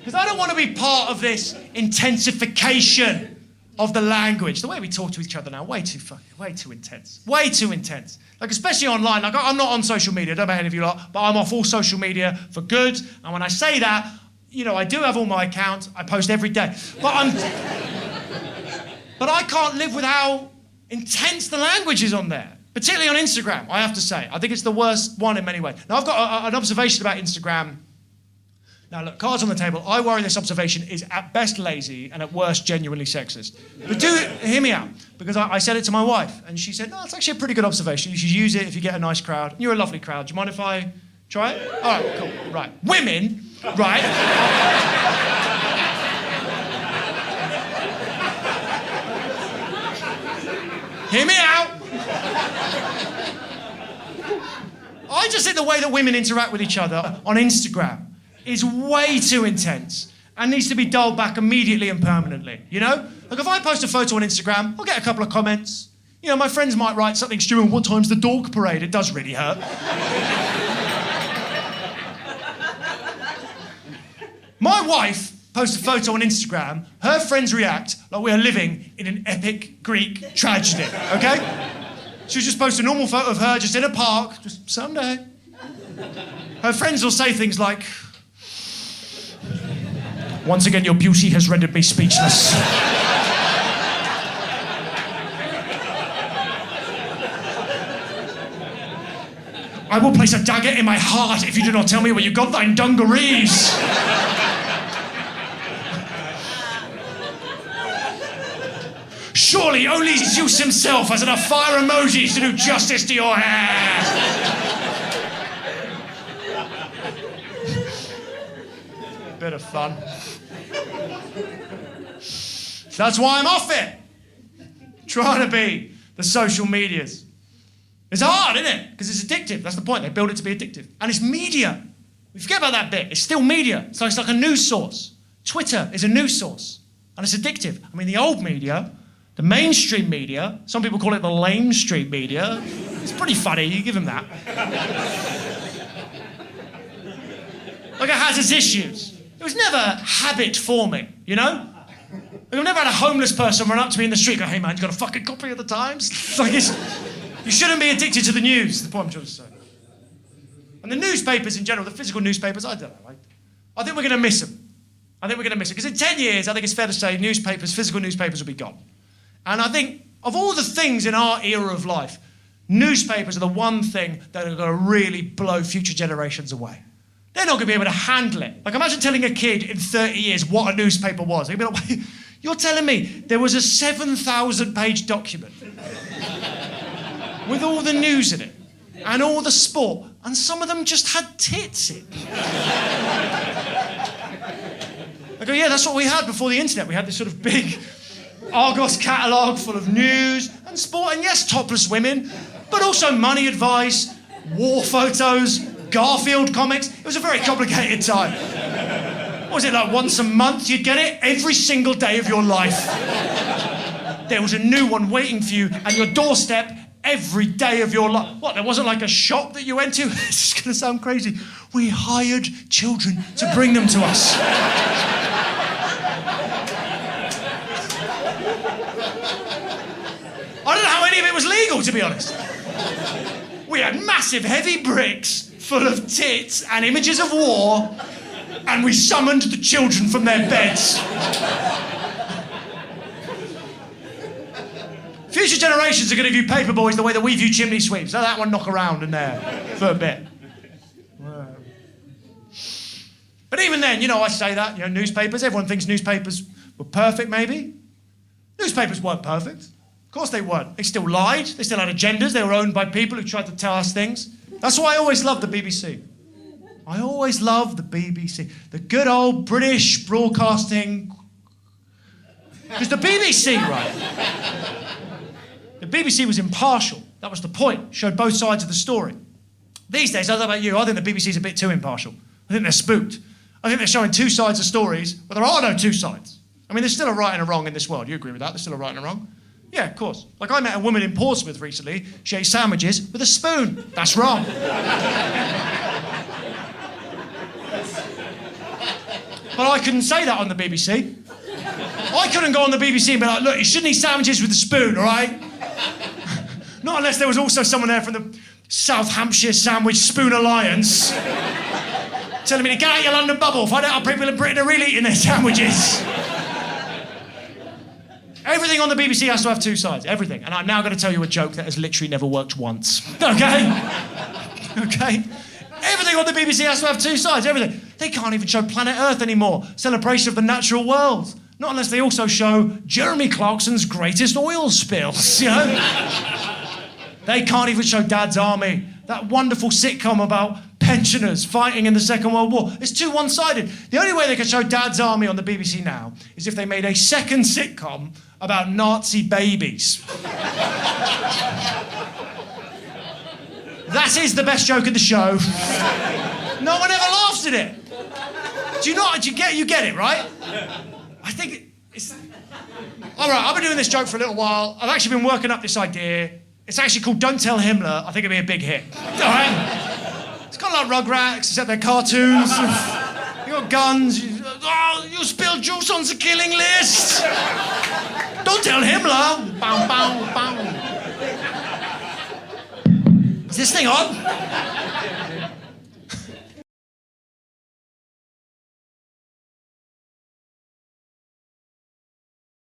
Because I don't want to be part of this intensification of the language. The way we talk to each other now, way too intense. Way too intense. Like, especially online. Like, I'm not on social media, I don't know about any of you lot, but I'm off all social media for good. And when I say that, you know, I do have all my accounts. I post every day. But I can't live with how intense the language is on there. Particularly on Instagram, I have to say. I think it's the worst one in many ways. Now, I've got an observation about Instagram. Now, look, cards on the table. I worry this observation is at best lazy and at worst genuinely sexist. But do hear me out, because I said it to my wife, and she said, no, it's actually a pretty good observation. You should use it if you get a nice crowd. You're a lovely crowd. Do you mind if I try it? All right, cool. Right. Women, right? Hear me out. I just think the way that women interact with each other on Instagram is way too intense and needs to be dialed back immediately and permanently, you know? Like, if I post a photo on Instagram, I'll get a couple of comments. You know, my friends might write something stupid, what time's the dog parade? It does really hurt. My wife posts a photo on Instagram, her friends react like we are living in an epic Greek tragedy, okay? She'll just post a normal photo of her just in a park, just someday. Her friends will say things like, once again, your beauty has rendered me speechless. I will place a dagger in my heart if you do not tell me where you got thine dungarees. Surely only Zeus himself has enough fire emojis to do justice to your hair. Bit of fun. So that's why I'm off it. Trying to be the social medias. It's hard, isn't it? Because it's addictive. That's the point. They build it to be addictive. And it's media. We forget about that bit. It's still media. So it's like a news source. Twitter is a news source. And it's addictive. I mean, the old media, the mainstream media, some people call it the lamestream media. It's pretty funny. You give them that. Like, it has its issues. It was never habit forming, you know? I've never had a homeless person run up to me in the street and go, hey man, you got a fucking copy of the Times? Like, you shouldn't be addicted to the news, the point I'm trying to say. And the newspapers in general, the physical newspapers, I don't know. I think we're going to miss them. Because in 10 years, I think it's fair to say physical newspapers will be gone. And I think of all the things in our era of life, newspapers are the one thing that are going to really blow future generations away. They're not going to be able to handle it. Like, imagine telling a kid in 30 years what a newspaper was. They'd be like, you're telling me there was a 7,000-page document with all the news in it and all the sport, and some of them just had tits in. I go, yeah, that's what we had before the internet. We had this sort of big Argos catalogue full of news and sport, and yes, topless women, but also money advice, war photos, Garfield comics. It was a very complicated time. What was it, like once a month you'd get it? Every single day of your life. There was a new one waiting for you at your doorstep every day of your life. What, there wasn't like a shop that you went to? This is going to sound crazy. We hired children to bring them to us. I don't know how any of it was legal, to be honest. We had massive heavy bricks full of tits and images of war, and we summoned the children from their beds. Future generations are going to view paperboys the way that we view chimney sweeps. Let that one knock around in there for a bit. But even then, you know, I say that, you know, newspapers, everyone thinks newspapers were perfect, maybe. Newspapers weren't perfect. Of course they weren't. They still lied. They still had agendas. They were owned by people who tried to tell us things. That's why I always loved the BBC. I always loved the BBC. The good old British broadcasting... Because the BBC, right? The BBC was impartial. That was the point. Showed both sides of the story. These days, I don't know about you, I think the BBC's a bit too impartial. I think they're spooked. I think they're showing two sides of stories, but there are no two sides. I mean, there's still a right and a wrong in this world. You agree with that? There's still a right and a wrong? Yeah, of course. Like, I met a woman in Portsmouth recently. She ate sandwiches with a spoon. That's wrong. But I couldn't say that on the BBC. I couldn't go on the BBC and be like, look, you shouldn't eat sandwiches with a spoon, all right? Not unless there was also someone there from the South Hampshire Sandwich Spoon Alliance telling me to get out your London bubble, find out how people in Britain are really eating their sandwiches. Everything on the BBC has to have two sides, everything. And I'm now going to tell you a joke that has literally never worked once, okay? Okay? Everything on the BBC has to have two sides, everything. They can't even show Planet Earth anymore, celebration of the natural world. Not unless they also show Jeremy Clarkson's greatest oil spills, you know? They can't even show Dad's Army, that wonderful sitcom about pensioners fighting in the Second World War. It's too one-sided. The only way they could show Dad's Army on the BBC now is if they made a second sitcom about Nazi babies. That is the best joke of the show. No one ever laughs at it. Do you not? You get it, right? I think it's... All right, I've been doing this joke for a little while. I've actually been working up this idea. It's actually called Don't Tell Himmler. I think it'd be a big hit. All right? It's kind of like Rugrats, except they're cartoons. You got guns. You spilled juice on the killing list. Don't tell Himmler. Bow, bow, bow. Is this thing on?